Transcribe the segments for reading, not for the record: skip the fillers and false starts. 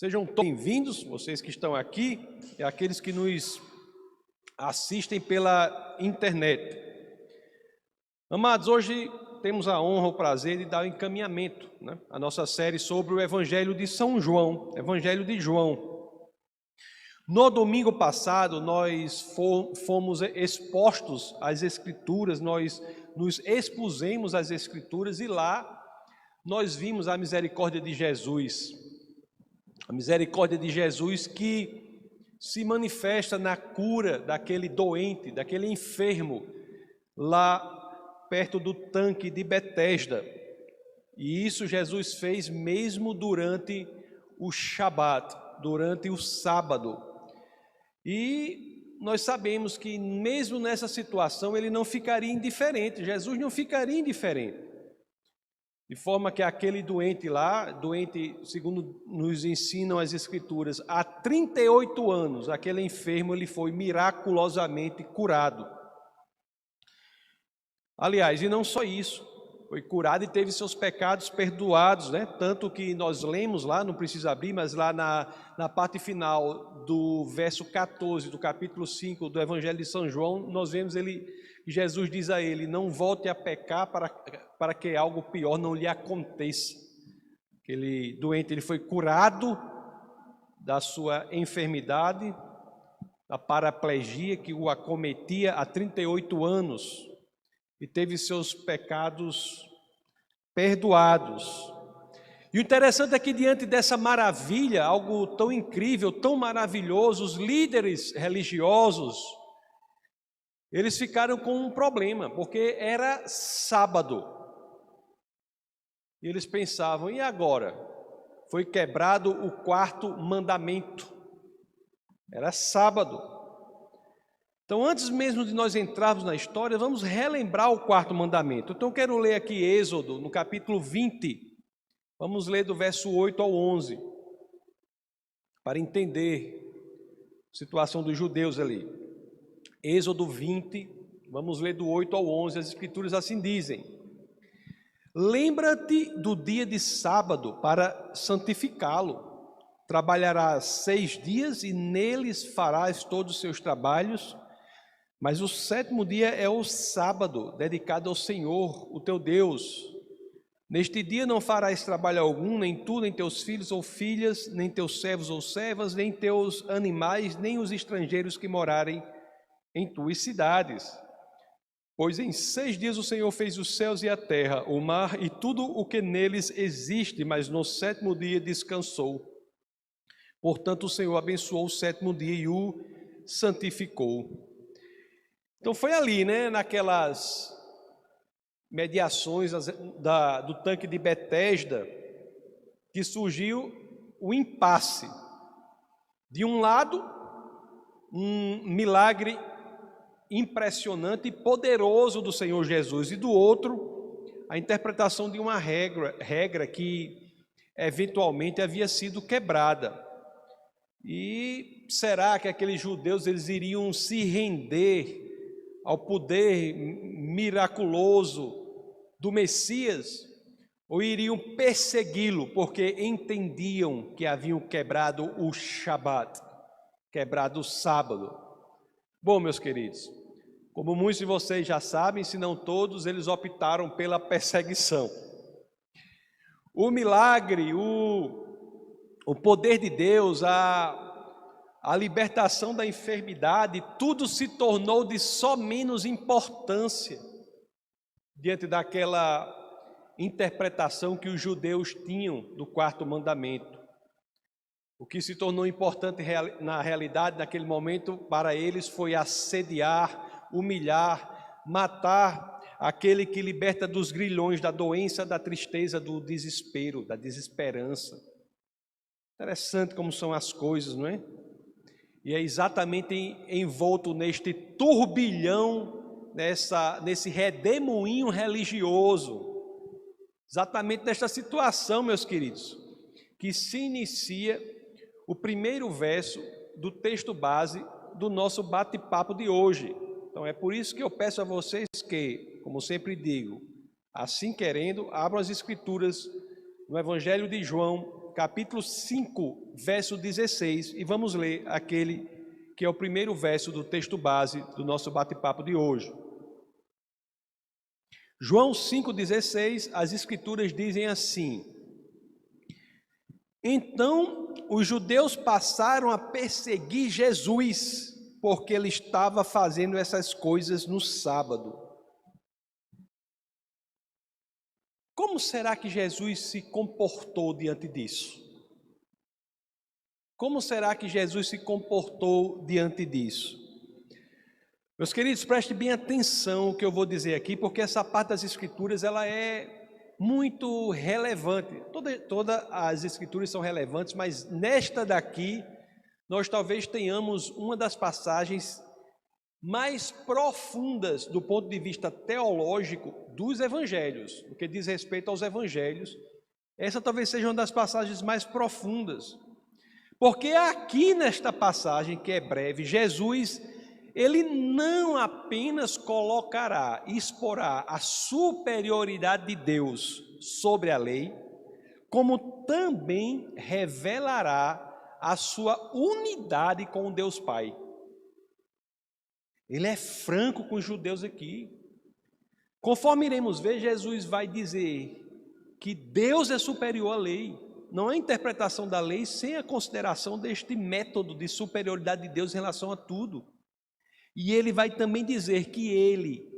Sejam todos bem-vindos, vocês que estão aqui e aqueles que nos assistem pela internet. Amados, hoje temos a honra, o prazer de dar o encaminhamento, à nossa série sobre o Evangelho de São João, Evangelho de João. No domingo passado, nós fomos expostos às Escrituras, nós nos expusemos às Escrituras e lá nós vimos a misericórdia de Jesus. A misericórdia de Jesus que se manifesta na cura daquele doente, daquele enfermo, lá perto do tanque de Betesda. E isso Jesus fez mesmo durante o Shabat, durante o sábado. E nós sabemos que mesmo nessa situação ele não ficaria indiferente, Jesus não ficaria indiferente. De forma que aquele doente lá, segundo nos ensinam as Escrituras, há 38 anos, aquele enfermo ele foi miraculosamente curado. Aliás, e não só isso, foi curado e teve seus pecados perdoados, Tanto que nós lemos lá, não precisa abrir, mas lá na parte final do verso 14 do capítulo 5 do Evangelho de São João, nós vemos Jesus diz a ele, não volte a pecar para que algo pior não lhe aconteça. Aquele doente ele foi curado da sua enfermidade, da paraplegia que o acometia há 38 anos e teve seus pecados perdoados. E o interessante é que diante dessa maravilha, algo tão incrível, tão maravilhoso, os líderes religiosos, eles ficaram com um problema, porque era sábado. E eles pensavam, e agora? Foi quebrado o quarto mandamento. Era sábado. Então, antes mesmo de nós entrarmos na história, vamos relembrar o quarto mandamento. Então, eu quero ler aqui Êxodo, no capítulo 20. Vamos ler do verso 8 ao 11, para entender a situação dos judeus ali. Êxodo 20, vamos ler do 8 ao 11, as Escrituras assim dizem: Lembra-te do dia de sábado para santificá-lo. Trabalharás 6 dias e neles farás todos os seus trabalhos, mas o 7º dia é o sábado, dedicado ao Senhor, o teu Deus. Neste dia não farás trabalho algum, nem tu, nem teus filhos ou filhas, nem teus servos ou servas, nem teus animais, nem os estrangeiros que morarem em tuas cidades. Pois em 6 dias o Senhor fez os céus e a terra, o mar e tudo o que neles existe, mas no 7º dia descansou. Portanto, o Senhor abençoou o 7º dia e o santificou. Então foi ali, naquelas mediações do tanque de Betesda, que surgiu o impasse. De um lado, um milagre impressionante e poderoso do Senhor Jesus, e do outro, a interpretação de uma regra que eventualmente havia sido quebrada. E será que aqueles judeus eles iriam se render ao poder miraculoso do Messias, ou iriam persegui-lo porque entendiam que haviam quebrado o Shabat, quebrado o sábado? Bom, meus queridos, como muitos de vocês já sabem, se não todos, eles optaram pela perseguição. O milagre, o poder de Deus, a libertação da enfermidade, tudo se tornou de só menos importância diante daquela interpretação que os judeus tinham do quarto mandamento. O que se tornou importante na realidade, naquele momento, para eles foi assediar, humilhar, matar aquele que liberta dos grilhões da doença, da tristeza, do desespero, da desesperança. Interessante como são as coisas, não é? E é exatamente envolto neste turbilhão, nesse redemoinho religioso, exatamente nesta situação, meus queridos, que se inicia o primeiro verso do texto base do nosso bate-papo de hoje. Então é por isso que eu peço a vocês que, como sempre digo, assim querendo, abram as Escrituras no Evangelho de João, capítulo 5, verso 16, e vamos ler aquele que é o primeiro verso do texto base do nosso bate-papo de hoje. João 5,16, as Escrituras dizem assim: então os judeus passaram a perseguir Jesus, porque ele estava fazendo essas coisas no sábado. Como será que Jesus se comportou diante disso? Como será que Jesus se comportou diante disso? Meus queridos, prestem bem atenção ao que eu vou dizer aqui, porque essa parte das Escrituras ela é muito relevante. Todas as Escrituras são relevantes, mas nesta daqui, nós talvez tenhamos uma das passagens mais profundas do ponto de vista teológico dos evangelhos, no que diz respeito aos evangelhos. Essa talvez seja uma das passagens mais profundas, porque aqui nesta passagem, que é breve, Jesus, ele não apenas colocará, exporá a superioridade de Deus sobre a lei, como também revelará a sua unidade com o Deus Pai. Ele é franco com os judeus aqui. Conforme iremos ver, Jesus vai dizer que Deus é superior à lei. Não há interpretação da lei sem a consideração deste método de superioridade de Deus em relação a tudo. E ele vai também dizer que ele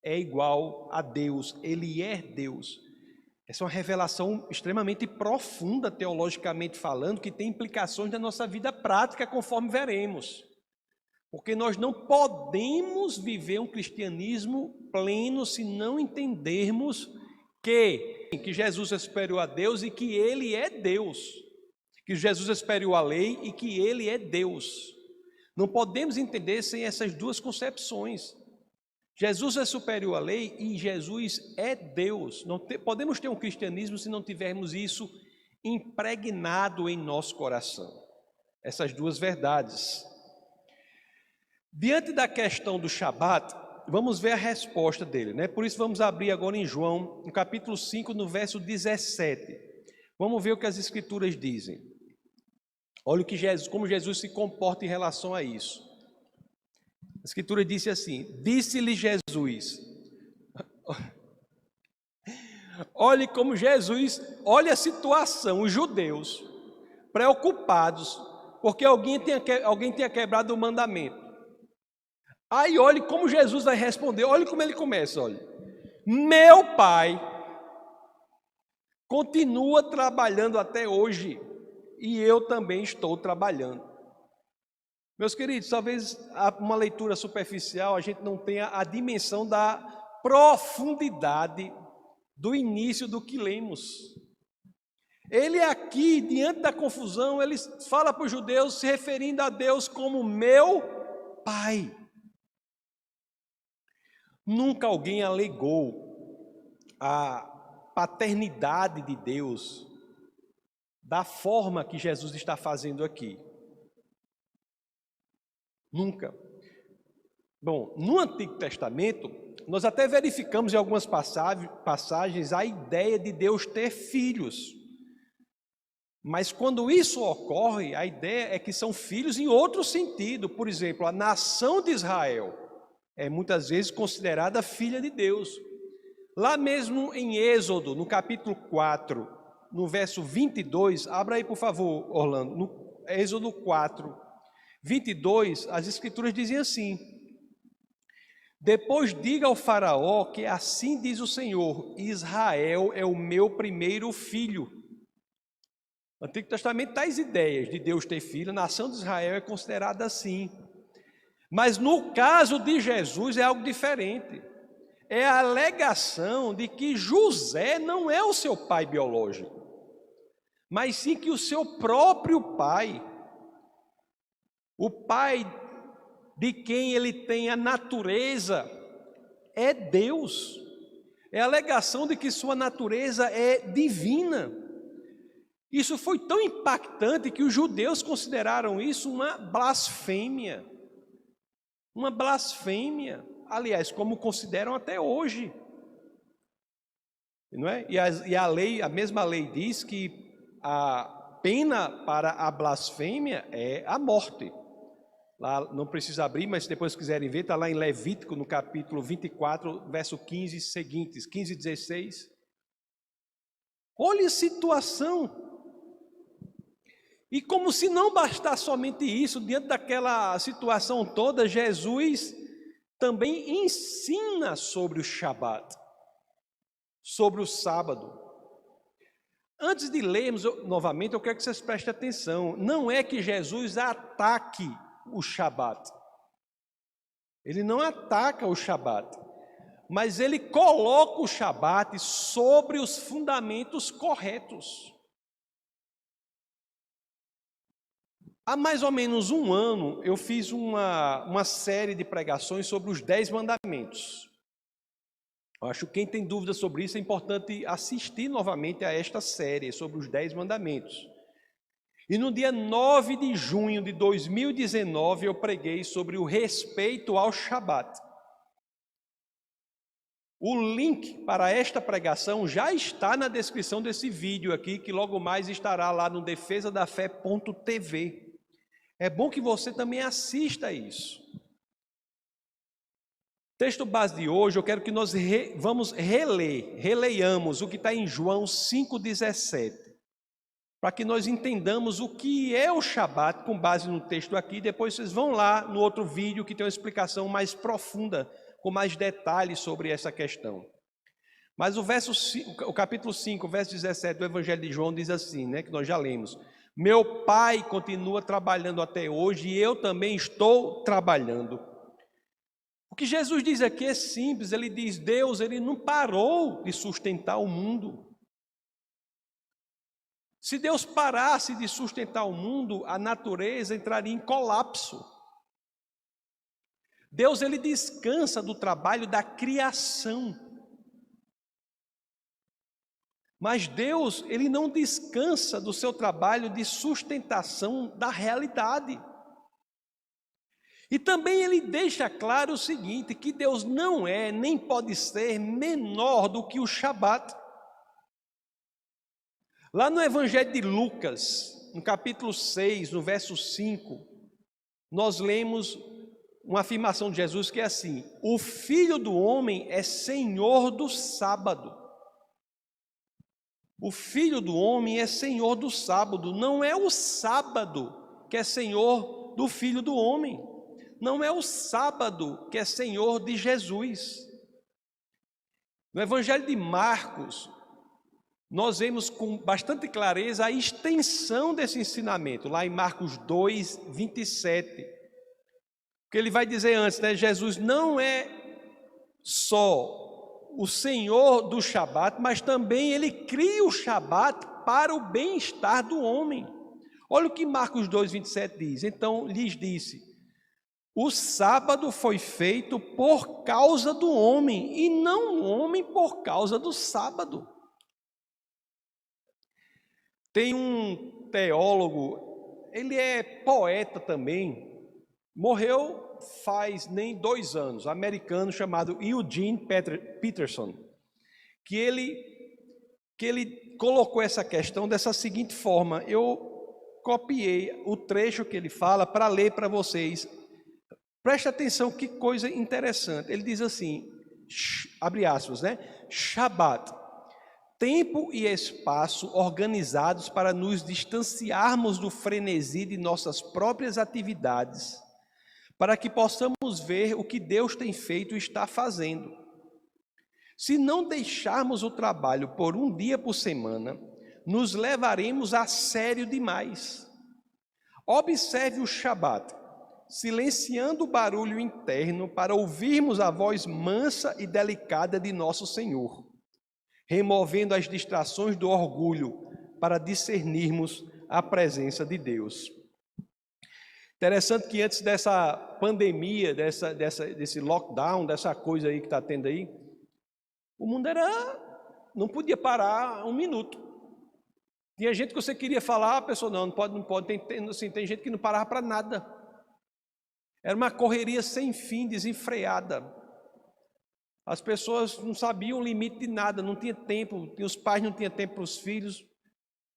é igual a Deus, ele é Deus. Essa é uma revelação extremamente profunda, teologicamente falando, que tem implicações na nossa vida prática, conforme veremos. Porque nós não podemos viver um cristianismo pleno se não entendermos que Jesus é superior a Deus e que ele é Deus. Que Jesus é superior à lei e que ele é Deus. Não podemos entender sem essas duas concepções. Jesus é superior à lei e Jesus é Deus. Não podemos ter um cristianismo se não tivermos isso impregnado em nosso coração. Essas duas verdades. Diante da questão do Shabat, vamos ver a resposta dele, né? Por isso vamos abrir agora em João, no capítulo 5, no verso 17. Vamos ver o que as Escrituras dizem. Olha como Jesus se comporta em relação a isso. A Escritura disse assim: disse-lhe Jesus. Olhe como Jesus, olha a situação, os judeus preocupados, porque alguém tinha quebrado o mandamento. Aí olhe como Jesus vai responder, olhe como ele começa, olhe. Meu pai continua trabalhando até hoje e eu também estou trabalhando. Meus queridos, talvez uma leitura superficial a gente não tenha a dimensão da profundidade do início do que lemos. Ele aqui, diante da confusão, ele fala para os judeus se referindo a Deus como meu pai. Nunca alguém alegou a paternidade de Deus da forma que Jesus está fazendo aqui. Nunca. Bom, no Antigo Testamento, nós até verificamos em algumas passagens a ideia de Deus ter filhos. Mas quando isso ocorre, a ideia é que são filhos em outro sentido. Por exemplo, a nação de Israel é muitas vezes considerada filha de Deus. Lá mesmo em Êxodo, no capítulo 4, no verso 22, abra aí por favor, Orlando, no Êxodo 4, 22, as Escrituras dizem assim: depois diga ao faraó que assim diz o Senhor, Israel é o meu primeiro filho. No Antigo Testamento, tais ideias de Deus ter filho, a nação de Israel é considerada assim. Mas no caso de Jesus é algo diferente. É a alegação de que José não é o seu pai biológico, mas sim que o seu próprio pai, o pai de quem ele tem a natureza, é Deus. É a alegação de que sua natureza é divina. Isso foi tão impactante que os judeus consideraram isso uma blasfêmia. Uma blasfêmia. Aliás, como consideram até hoje. Não é? E a mesma lei diz que a pena para a blasfêmia é a morte. Lá não precisa abrir, mas se depois quiserem ver, está lá em Levítico, no capítulo 24, verso 15 e seguintes, 15 e 16. Olha a situação. E como se não bastasse somente isso, diante daquela situação toda, Jesus também ensina sobre o Shabat, sobre o sábado. Antes de lermos novamente, eu quero que vocês prestem atenção. Não é que Jesus ataque o Shabat. Ele não ataca o Shabat, mas ele coloca o Shabat sobre os fundamentos corretos. Há mais ou menos um ano, eu fiz uma série de pregações sobre os 10 mandamentos. Eu acho que quem tem dúvidas sobre isso é importante assistir novamente a esta série sobre os 10 mandamentos. E no dia 9 de junho de 2019, eu preguei sobre o respeito ao Shabat. O link para esta pregação já está na descrição desse vídeo aqui, que logo mais estará lá no defesadafé.tv. É bom que você também assista a isso. Texto base de hoje, eu quero que nós releiamos o que está em João 5,17, para que nós entendamos o que é o Shabat com base no texto aqui. Depois vocês vão lá no outro vídeo que tem uma explicação mais profunda, com mais detalhes sobre essa questão. Mas o capítulo 5, verso 17 do Evangelho de João diz assim, né, que nós já lemos: meu Pai continua trabalhando até hoje e eu também estou trabalhando. O que Jesus diz aqui é simples, ele diz, Deus, ele não parou de sustentar o mundo. Se Deus parasse de sustentar o mundo, a natureza entraria em colapso. Deus, ele descansa do trabalho da criação. Mas Deus, ele não descansa do seu trabalho de sustentação da realidade. E também ele deixa claro o seguinte, que Deus não é, nem pode ser menor do que o Shabat. Lá no Evangelho de Lucas, no capítulo 6, no verso 5, nós lemos uma afirmação de Jesus que é assim: o Filho do Homem é Senhor do sábado. O Filho do Homem é Senhor do sábado. Não é o sábado que é Senhor do Filho do Homem. Não é o sábado que é Senhor de Jesus. No Evangelho de Marcos, nós vemos com bastante clareza a extensão desse ensinamento, lá em Marcos 2, 27. Porque ele vai dizer antes, né, Jesus não é só o Senhor do Shabat, mas também ele cria o Shabat para o bem-estar do homem. Olha o que Marcos 2, 27 diz. Então lhes disse: o sábado foi feito por causa do homem, e não o homem por causa do sábado. Tem um teólogo, ele é poeta também, morreu faz nem 2 anos, americano, chamado Eugene Peterson, que ele colocou essa questão dessa seguinte forma. Eu copiei o trecho que ele fala para ler para vocês. Preste atenção, que coisa interessante. Ele diz assim, abre aspas, né? Shabat, tempo e espaço organizados para nos distanciarmos do frenesi de nossas próprias atividades, para que possamos ver o que Deus tem feito e está fazendo. Se não deixarmos o trabalho por um dia por semana, nos levaremos a sério demais. Observe o Shabat, silenciando o barulho interno para ouvirmos a voz mansa e delicada de nosso Senhor, removendo as distrações do orgulho para discernirmos a presença de Deus. Interessante que antes dessa pandemia, desse lockdown, dessa coisa aí que está tendo aí, o mundo não podia parar um minuto. Tinha gente que você queria falar, a pessoa não pode, tem gente que não parava para nada. Era uma correria sem fim, desenfreada. As pessoas não sabiam o limite de nada, não tinha tempo, os pais não tinham tempo para os filhos.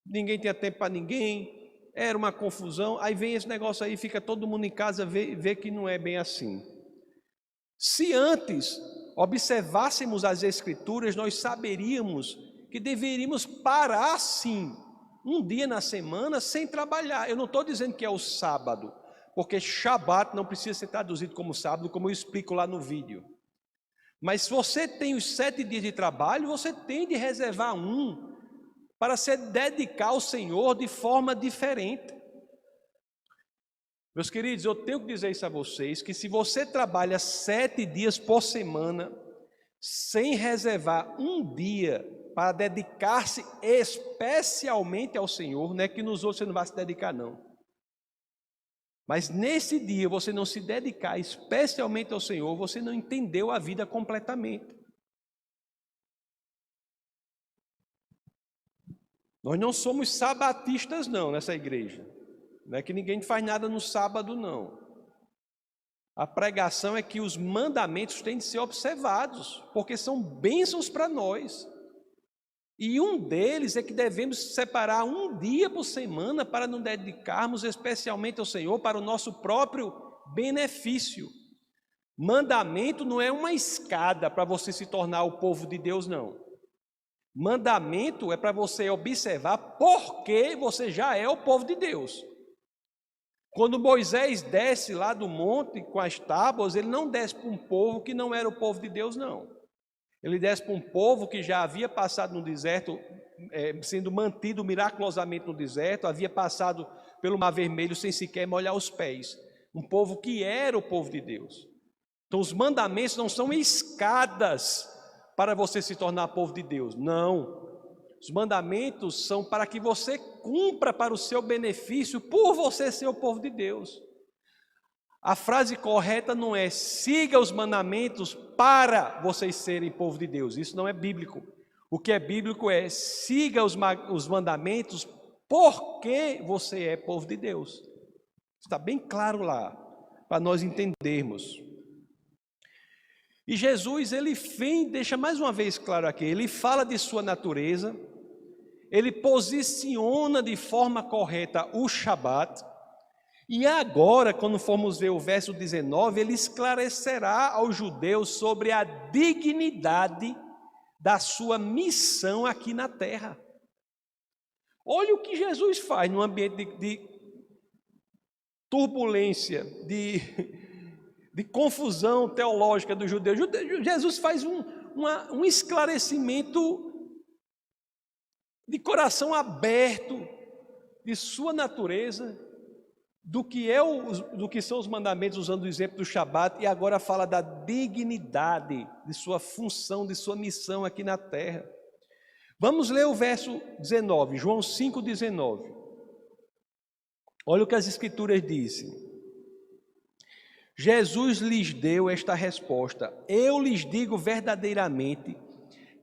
ninguém tinha tempo para ninguém, era uma confusão. Aí vem esse negócio aí, fica todo mundo em casa, vê que não é bem assim. Se antes observássemos as Escrituras, nós saberíamos que deveríamos parar sim, um dia na semana sem trabalhar. Eu não estou dizendo que é o sábado, porque Shabat não precisa ser traduzido como sábado, como eu explico lá no vídeo. Mas se você tem os 7 dias de trabalho, você tem de reservar um para se dedicar ao Senhor de forma diferente. Meus queridos, eu tenho que dizer isso a vocês, que se você trabalha 7 dias por semana, sem reservar um dia para dedicar-se especialmente ao Senhor, não é que nos outros você não vai se dedicar não. Mas nesse dia você não se dedicar especialmente ao Senhor, você não entendeu a vida completamente. Nós não somos sabatistas não nessa igreja. Não é que ninguém faz nada no sábado não. A pregação é que os mandamentos têm de ser observados, porque são bênçãos para nós. E um deles é que devemos separar um dia por semana para nos dedicarmos especialmente ao Senhor para o nosso próprio benefício. Mandamento não é uma escada para você se tornar o povo de Deus, não. Mandamento é para você observar por que você já é o povo de Deus. Quando Moisés desce lá do monte com as tábuas, ele não desce para um povo que não era o povo de Deus, não. Ele desce para um povo que já havia passado no deserto, sendo mantido miraculosamente no deserto, havia passado pelo Mar Vermelho sem sequer molhar os pés. Um povo que era o povo de Deus. Então os mandamentos não são escadas para você se tornar povo de Deus, não. Os mandamentos são para que você cumpra para o seu benefício, por você ser o povo de Deus. A frase correta não é siga os mandamentos para vocês serem povo de Deus. Isso não é bíblico. O que é bíblico é siga os mandamentos porque você é povo de Deus. Está bem claro lá, para nós entendermos. E Jesus, ele vem, deixa mais uma vez claro aqui, ele fala de sua natureza, ele posiciona de forma correta o Shabat, e agora, quando formos ver o verso 19, ele esclarecerá aos judeus sobre a dignidade da sua missão aqui na terra. Olha o que Jesus faz no ambiente de turbulência, de confusão teológica dos judeus. Jesus faz um esclarecimento de coração aberto de sua natureza, do que são os mandamentos, usando o exemplo do Shabat, e agora fala da dignidade de sua função, de sua missão aqui na terra. Vamos ler o verso 19, João 5,19. Olha o que as Escrituras dizem. Jesus lhes deu esta resposta: eu lhes digo verdadeiramente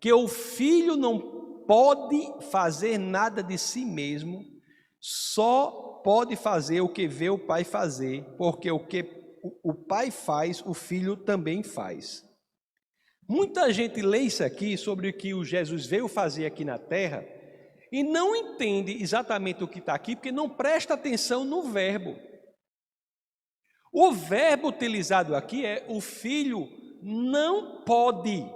que o Filho não pode fazer nada de si mesmo, só pode fazer o que vê o Pai fazer, porque o que o Pai faz, o Filho também faz. Muita gente lê isso aqui sobre o que o Jesus veio fazer aqui na terra e não entende exatamente o que está aqui, porque não presta atenção no verbo. O verbo utilizado aqui é o Filho não pode.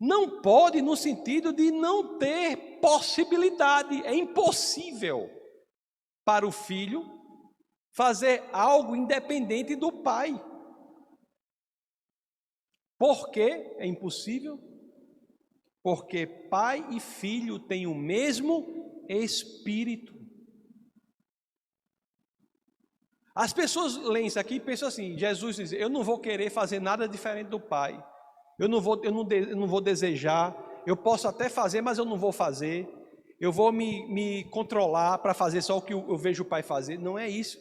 Não pode no sentido de não ter possibilidade, é impossível para o Filho fazer algo independente do Pai. Por que é impossível? Porque Pai e Filho têm o mesmo Espírito. As pessoas leem isso aqui e pensam assim, Jesus diz, eu não vou querer fazer nada diferente do Pai. Eu não vou desejar, eu posso até fazer, mas eu não vou fazer. Eu vou me controlar para fazer só o que eu vejo o Pai fazer. Não é isso.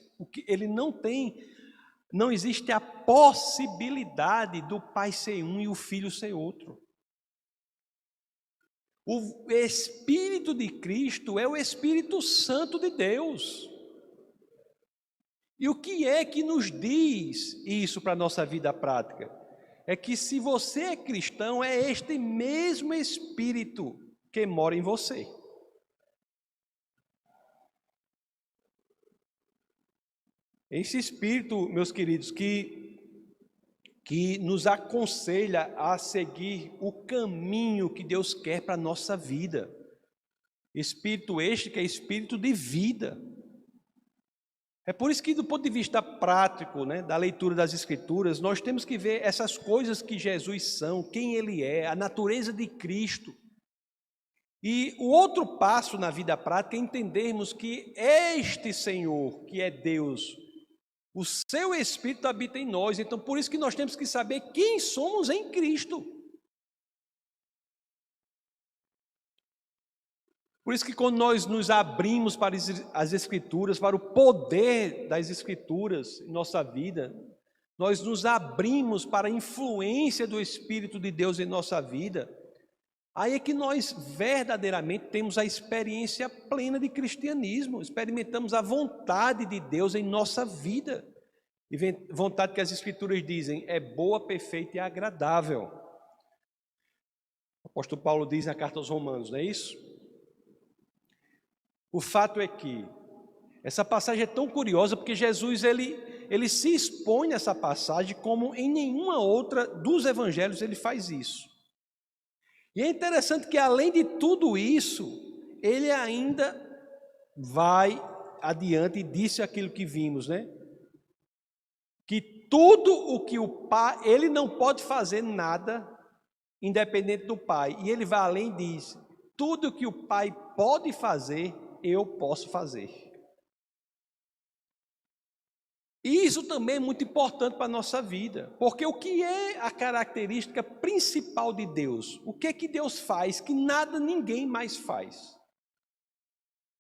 Ele não existe a possibilidade do Pai ser um e o Filho ser outro. O Espírito de Cristo é o Espírito Santo de Deus. E o que é que nos diz isso para a nossa vida prática? É que se você é cristão, é este mesmo Espírito que mora em você. Esse Espírito, meus queridos, que nos aconselha a seguir o caminho que Deus quer para a nossa vida. Espírito este que é espírito de vida. É por isso que, do ponto de vista prático, né, da leitura das Escrituras, nós temos que ver essas coisas que Jesus são, quem Ele é, a natureza de Cristo. E o outro passo na vida prática é entendermos que este Senhor, que é Deus, o seu Espírito habita em nós. Então, por isso que nós temos que saber quem somos em Cristo. Por isso que quando nós nos abrimos para as Escrituras, para o poder das Escrituras em nossa vida, nós nos abrimos para a influência do Espírito de Deus em nossa vida, aí é que nós verdadeiramente temos a experiência plena de cristianismo, experimentamos a vontade de Deus em nossa vida, e vontade que as Escrituras dizem é boa, perfeita e agradável. O apóstolo Paulo diz na carta aos Romanos, não é isso? O fato é que essa passagem é tão curiosa porque Jesus ele se expõe nessa passagem como em nenhuma outra dos evangelhos ele faz isso. E é interessante que além de tudo isso, ele ainda vai adiante e disse aquilo que vimos, né? Que tudo o que o Pai, ele não pode fazer nada independente do Pai. E ele vai além e diz, tudo o que o Pai pode fazer, eu posso fazer. E isso também é muito importante para a nossa vida, porque o que é a característica principal de Deus? O que é que Deus faz que nada, ninguém mais faz?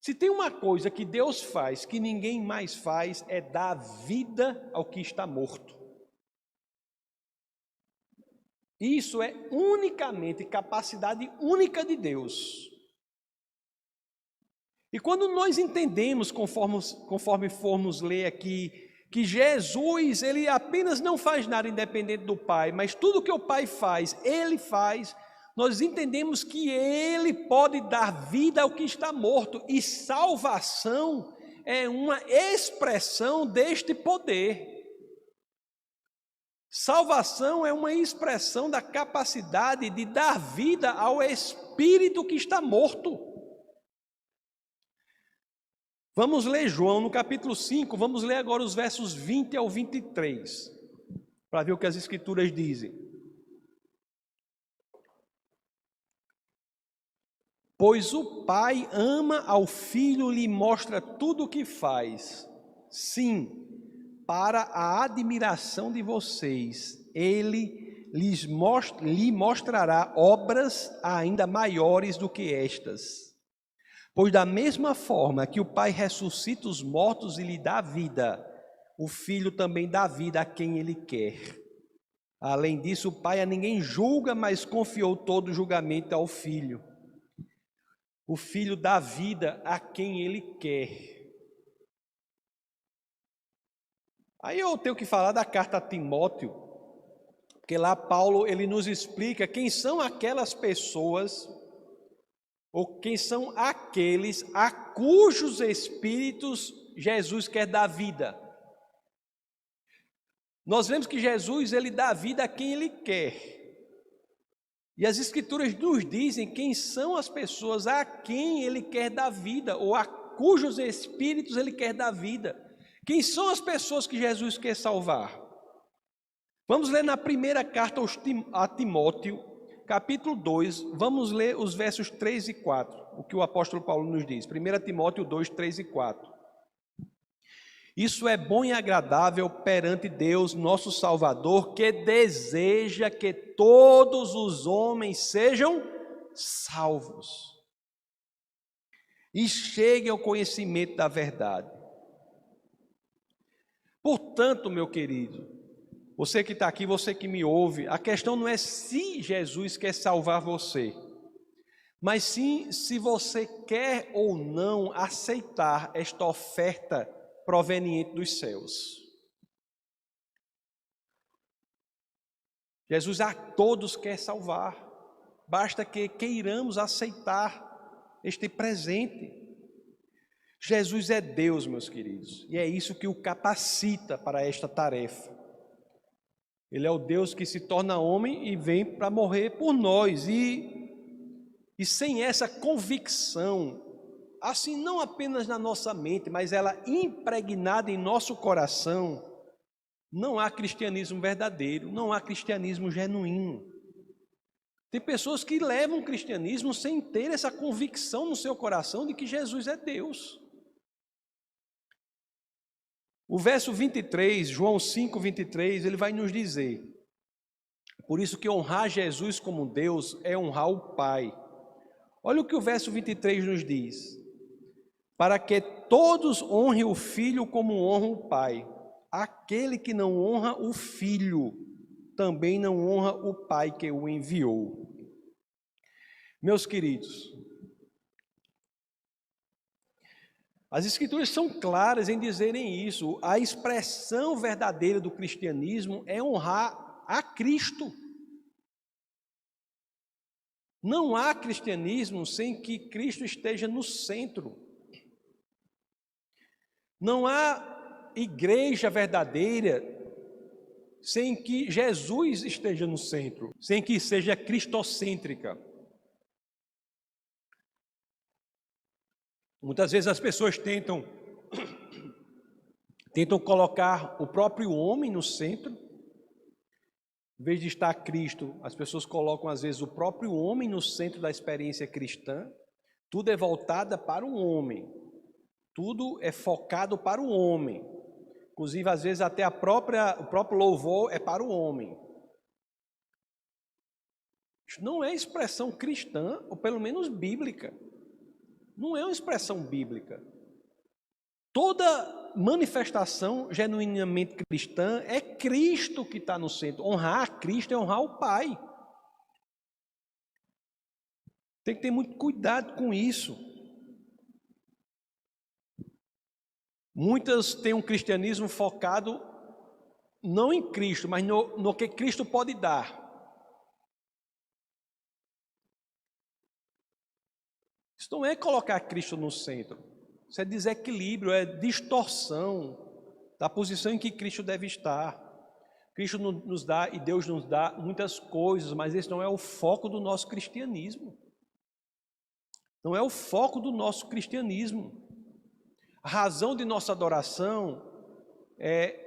Se tem uma coisa que Deus faz que ninguém mais faz, é dar vida ao que está morto. Isso é unicamente capacidade única de Deus. E quando nós entendemos, conforme formos ler aqui, que Jesus, ele apenas não faz nada independente do Pai, mas tudo que o Pai faz, ele faz, nós entendemos que ele pode dar vida ao que está morto, e salvação é uma expressão deste poder. Salvação é uma expressão da capacidade de dar vida ao espírito que está morto. Vamos ler João no capítulo 5, vamos ler agora os versos 20 ao 23, para ver o que as Escrituras dizem. Pois o Pai ama ao Filho e lhe mostra tudo o que faz. Sim, para a admiração de vocês, ele lhe mostrará obras ainda maiores do que estas. Pois da mesma forma que o Pai ressuscita os mortos e lhe dá vida, o Filho também dá vida a quem ele quer. Além disso, o Pai a ninguém julga, mas confiou todo o julgamento ao Filho. O Filho dá vida a quem ele quer. Aí eu tenho que falar da carta a Timóteo, porque lá Paulo ele nos explica quem são aquelas pessoas, ou quem são aqueles a cujos espíritos Jesus quer dar vida. Nós vemos que Jesus ele dá vida a quem ele quer. E as Escrituras nos dizem quem são as pessoas a quem ele quer dar vida, ou a cujos espíritos ele quer dar vida. Quem são as pessoas que Jesus quer salvar? Vamos ler na primeira carta a Timóteo, capítulo 2, vamos ler os versos 3 e 4, o que o apóstolo Paulo nos diz. 1 Timóteo 2, 3 e 4. Isso é bom e agradável perante Deus, nosso Salvador, que deseja que todos os homens sejam salvos e cheguem ao conhecimento da verdade. Portanto, meu querido, você que está aqui, você que me ouve, a questão não é se Jesus quer salvar você, mas sim se você quer ou não aceitar esta oferta proveniente dos céus. Jesus a todos quer salvar, basta que queiramos aceitar este presente. Jesus é Deus, meus queridos, e é isso que o capacita para esta tarefa. Ele é o Deus que se torna homem e vem para morrer por nós. E sem essa convicção, assim não apenas na nossa mente, mas ela impregnada em nosso coração, não há cristianismo verdadeiro, não há cristianismo genuíno. Tem pessoas que levam o cristianismo sem ter essa convicção no seu coração de que Jesus é Deus. O verso 23, João 5, 23, ele vai nos dizer: por isso que honrar Jesus como Deus é honrar o Pai. Olha o que o verso 23 nos diz: para que todos honrem o Filho como honram o Pai. Aquele que não honra o Filho, também não honra o Pai que o enviou. Meus queridos, as Escrituras são claras em dizerem isso. A expressão verdadeira do cristianismo é honrar a Cristo. Não há cristianismo sem que Cristo esteja no centro. Não há igreja verdadeira sem que Jesus esteja no centro, sem que seja cristocêntrica. Muitas vezes as pessoas tentam colocar o próprio homem no centro. Em vez de estar Cristo, as pessoas colocam às vezes o próprio homem no centro da experiência cristã. Tudo é voltado para o homem. Tudo é focado para o homem. Inclusive, às vezes, até o próprio louvor é para o homem. Isso não é expressão cristã, ou pelo menos bíblica. Não é uma expressão bíblica. Toda manifestação genuinamente cristã é Cristo que está no centro. Honrar a Cristo é honrar o Pai. Tem que ter muito cuidado com isso. Muitas têm um cristianismo focado não em Cristo, mas no que Cristo pode dar. Isso não é colocar Cristo no centro. Isso é desequilíbrio, é distorção da posição em que Cristo deve estar. Cristo nos dá e Deus nos dá muitas coisas, mas esse não é o foco do nosso cristianismo. Não é o foco do nosso cristianismo. A razão de nossa adoração é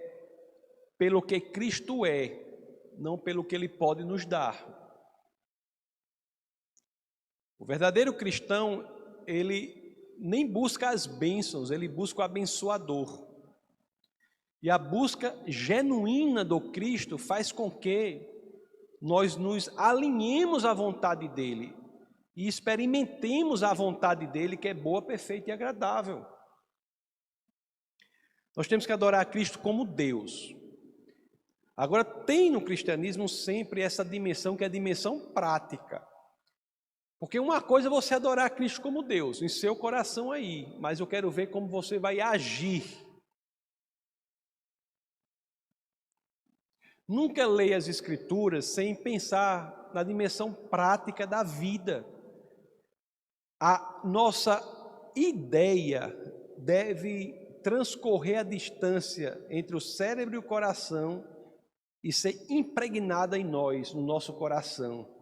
pelo que Cristo é, não pelo que Ele pode nos dar. O verdadeiro cristão, ele nem busca as bênçãos, ele busca o abençoador. E a busca genuína do Cristo faz com que nós nos alinhemos à vontade dEle e experimentemos a vontade dEle, que é boa, perfeita e agradável. Nós temos que adorar a Cristo como Deus. Agora, tem no cristianismo sempre essa dimensão que é a dimensão prática. Porque uma coisa é você adorar a Cristo como Deus, em seu coração aí, mas eu quero ver como você vai agir. Nunca leia as Escrituras sem pensar na dimensão prática da vida. A nossa ideia deve transcorrer a distância entre o cérebro e o coração e ser impregnada em nós, no nosso coração.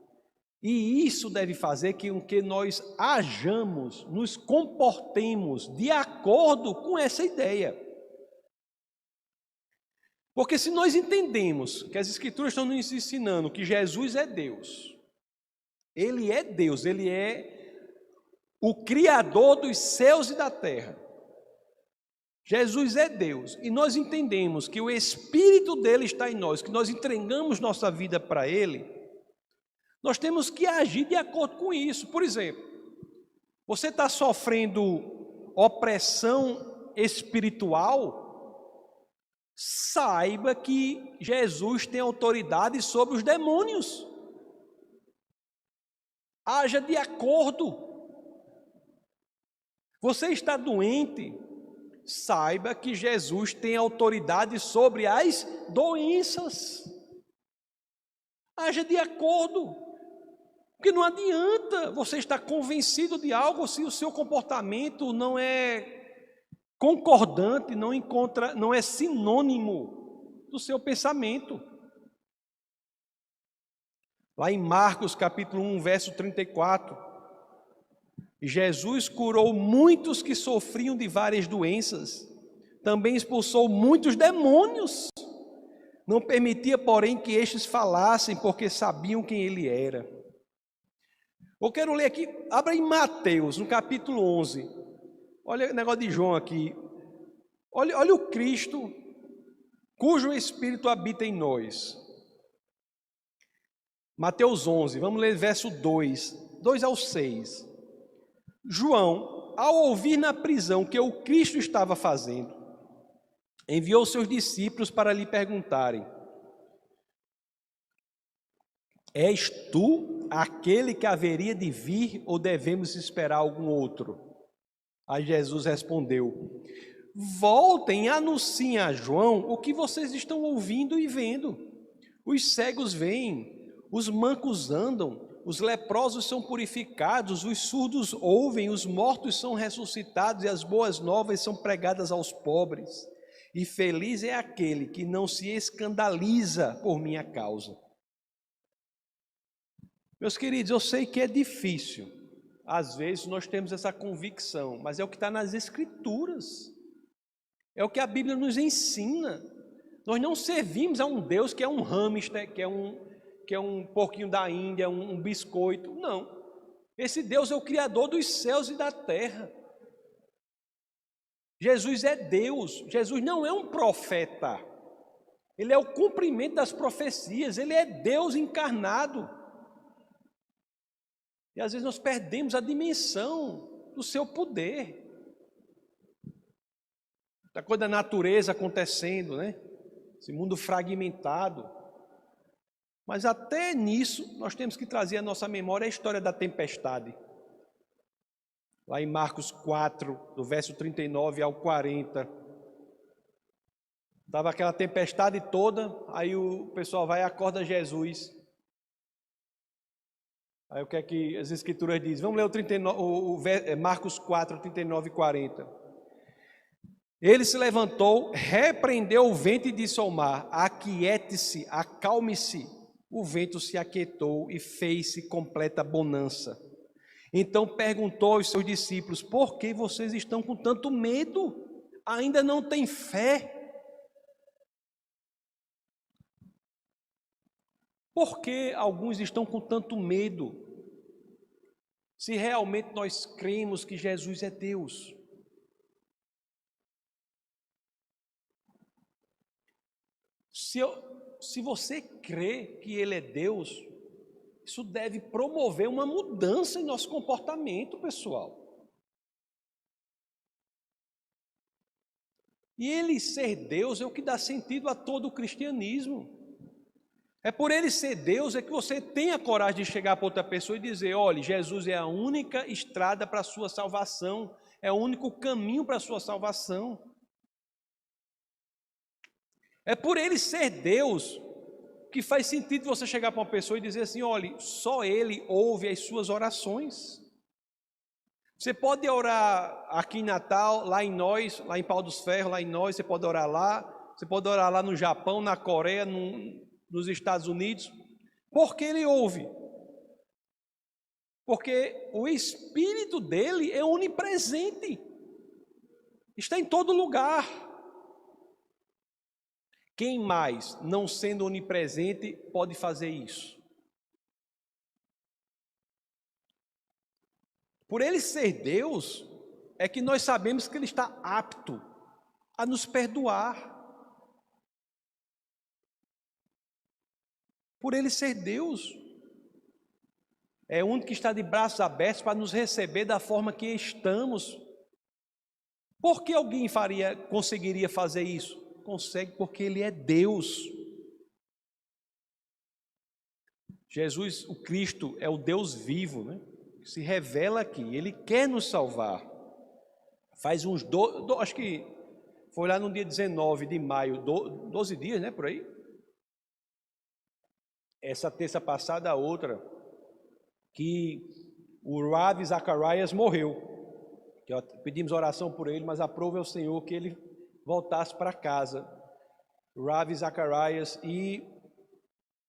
E isso deve fazer com que nós hajamos, nos comportemos de acordo com essa ideia. Porque se nós entendemos que as Escrituras estão nos ensinando que Jesus é Deus, Ele é Deus, Ele é o Criador dos céus e da terra. Jesus é Deus, e nós entendemos que o Espírito dele está em nós, que nós entregamos nossa vida para Ele, nós temos que agir de acordo com isso. Por exemplo, você está sofrendo opressão espiritual, saiba que Jesus tem autoridade sobre os demônios. Haja de acordo. Você está doente, saiba que Jesus tem autoridade sobre as doenças. Haja de acordo. Porque não adianta você estar convencido de algo se o seu comportamento não é concordante não é sinônimo do seu pensamento. Lá em Marcos capítulo 1, verso 34, Jesus curou muitos que sofriam de várias doenças, também expulsou muitos demônios. Não permitia, porém, que estes falassem, porque sabiam quem ele era. Eu quero ler aqui, abra em Mateus, no capítulo 11. Olha o negócio de João aqui. Olha o Cristo, cujo Espírito habita em nós. Mateus 11, vamos ler verso 2 ao 6. João, ao ouvir na prisão que o Cristo estava fazendo, enviou seus discípulos para lhe perguntarem: És tu aquele que haveria de vir ou devemos esperar algum outro? Aí Jesus respondeu: Voltem e anunciem a João o que vocês estão ouvindo e vendo. Os cegos veem, os mancos andam, os leprosos são purificados, os surdos ouvem, os mortos são ressuscitados e as boas novas são pregadas aos pobres. E feliz é aquele que não se escandaliza por minha causa. Meus queridos, eu sei que é difícil. Às vezes nós temos essa convicção, mas é o que está nas Escrituras. É o que a Bíblia nos ensina. Nós não servimos a um Deus que é um hamster, que é um porquinho da Índia, um biscoito. Não. Esse Deus é o Criador dos céus e da terra. Jesus é Deus. Jesus não é um profeta. Ele é o cumprimento das profecias. Ele é Deus encarnado. E às vezes nós perdemos a dimensão do seu poder. Da coisa da natureza acontecendo, né? Esse mundo fragmentado. Mas até nisso nós temos que trazer à nossa memória a história da tempestade. Lá em Marcos 4, do verso 39 ao 40. Estava aquela tempestade toda, aí o pessoal vai e acorda Jesus. Aí o que é que as Escrituras dizem? Vamos ler Marcos 4, 39 e 40. Ele se levantou, repreendeu o vento e disse ao mar: Aquiete-se, acalme-se. O vento se aquietou e fez-se completa bonança. Então perguntou aos seus discípulos: Por que vocês estão com tanto medo? Ainda não têm fé? Por que alguns estão com tanto medo? Se realmente nós cremos que Jesus é Deus. Se você crê que Ele é Deus, isso deve promover uma mudança em nosso comportamento, pessoal. E Ele ser Deus é o que dá sentido a todo o cristianismo. É por Ele ser Deus é que você tem a coragem de chegar para outra pessoa e dizer: olha, Jesus é a única estrada para a sua salvação, é o único caminho para a sua salvação. É por Ele ser Deus que faz sentido você chegar para uma pessoa e dizer assim: olha, só Ele ouve as suas orações. Você pode orar aqui em Natal, lá em nós, lá em Pau dos Ferros, lá em nós, você pode orar lá no Japão, na Coreia, nos Estados Unidos. Por que Ele ouve? Porque o Espírito dele é onipresente, está em todo lugar. Quem mais, não sendo onipresente, pode fazer isso? Por Ele ser Deus, é que nós sabemos que Ele está apto a nos perdoar. Por Ele ser Deus, é o único que está de braços abertos para nos receber da forma que estamos. Por que alguém conseguiria fazer isso? Consegue porque Ele é Deus. Jesus, o Cristo, é o Deus vivo, né? Que se revela aqui. Ele quer nos salvar. Faz uns acho que foi lá no dia 19 de maio, 12 dias, né, por aí? Essa terça passada, a outra, que o Ravi Zacharias morreu. que pedimos oração por ele, mas aprove ao Senhor que ele voltasse para casa, Ravi Zacharias, e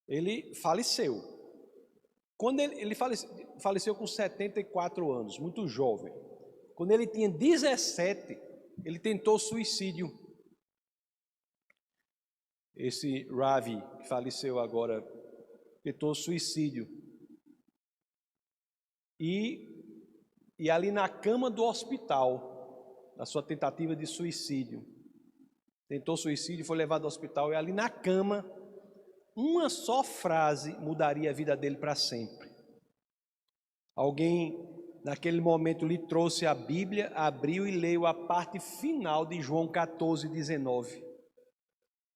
ele faleceu. Quando ele faleceu com 74 anos, muito jovem. Quando ele tinha 17, ele tentou suicídio. Esse Ravi, que faleceu agora, tentou suicídio. E ali na cama do hospital, na sua tentativa de suicídio, tentou suicídio, foi levado ao hospital, e ali na cama, uma só frase mudaria a vida dele para sempre. Alguém, naquele momento, lhe trouxe a Bíblia, abriu e leu a parte final de João 14, 19.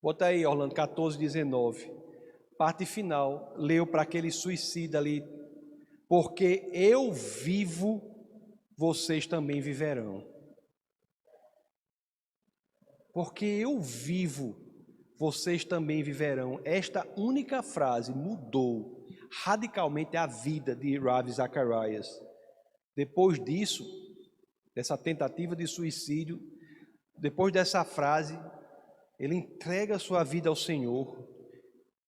Bota aí, Orlando, 14, 19. Parte final, leu para aquele suicida ali. Porque eu vivo, vocês também viverão. Porque eu vivo, vocês também viverão. Esta única frase mudou radicalmente a vida de Ravi Zacharias. Depois disso, dessa tentativa de suicídio, depois dessa frase, ele entrega a sua vida ao Senhor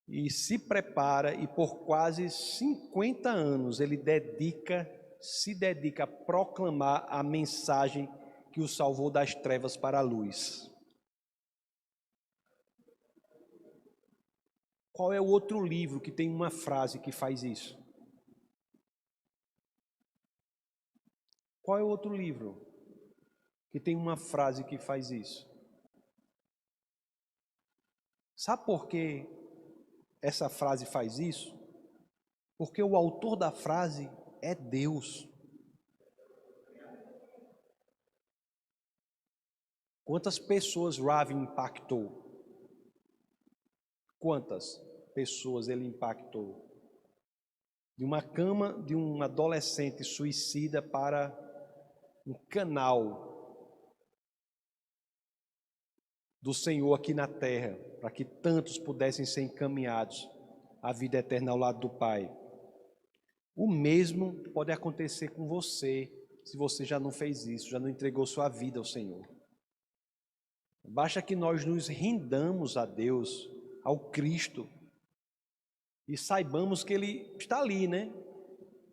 e se prepara, e por quase 50 anos ele se dedica a proclamar a mensagem que o salvou das trevas para a luz. Qual é o outro livro que tem uma frase que faz isso? Qual é o outro livro que tem uma frase que faz isso? Sabe por que essa frase faz isso? Porque o autor da frase é Deus. Quantas pessoas Ravi impactou? Quantas pessoas ele impactou? De uma cama de um adolescente suicida para um canal do Senhor aqui na terra, para que tantos pudessem ser encaminhados à vida eterna ao lado do Pai. O mesmo pode acontecer com você, se você já não fez isso, já não entregou sua vida ao Senhor. Basta que nós nos rendamos a Deus, ao Cristo, e saibamos que Ele está ali, né?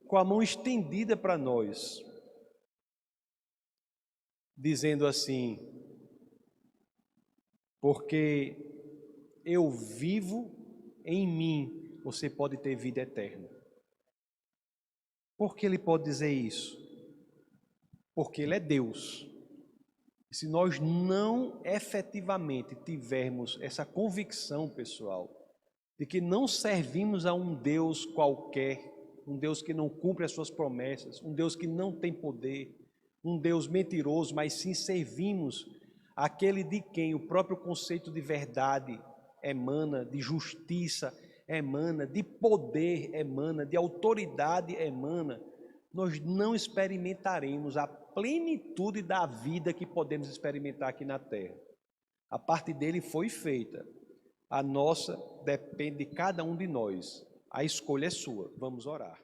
Com a mão estendida para nós, dizendo assim: porque eu vivo, em mim você pode ter vida eterna. Por que Ele pode dizer isso? Porque Ele é Deus. Se nós não efetivamente tivermos essa convicção, pessoal, de que não servimos a um Deus qualquer, um Deus que não cumpre as suas promessas, um Deus que não tem poder, um Deus mentiroso, mas sim servimos aquele de quem o próprio conceito de verdade emana, de justiça emana, de poder emana, de autoridade emana, nós não experimentaremos a plenitude da vida que podemos experimentar aqui na terra. A parte dele foi feita. A nossa depende de cada um de nós. A escolha é sua. Vamos orar.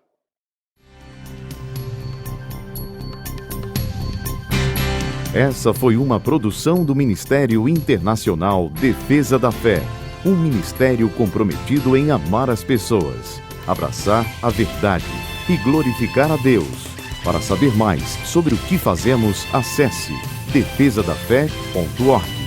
Essa foi uma produção do Ministério Internacional Defesa da Fé, um ministério comprometido em amar as pessoas, abraçar a verdade e glorificar a Deus. Para saber mais sobre o que fazemos, acesse defesadafé.org.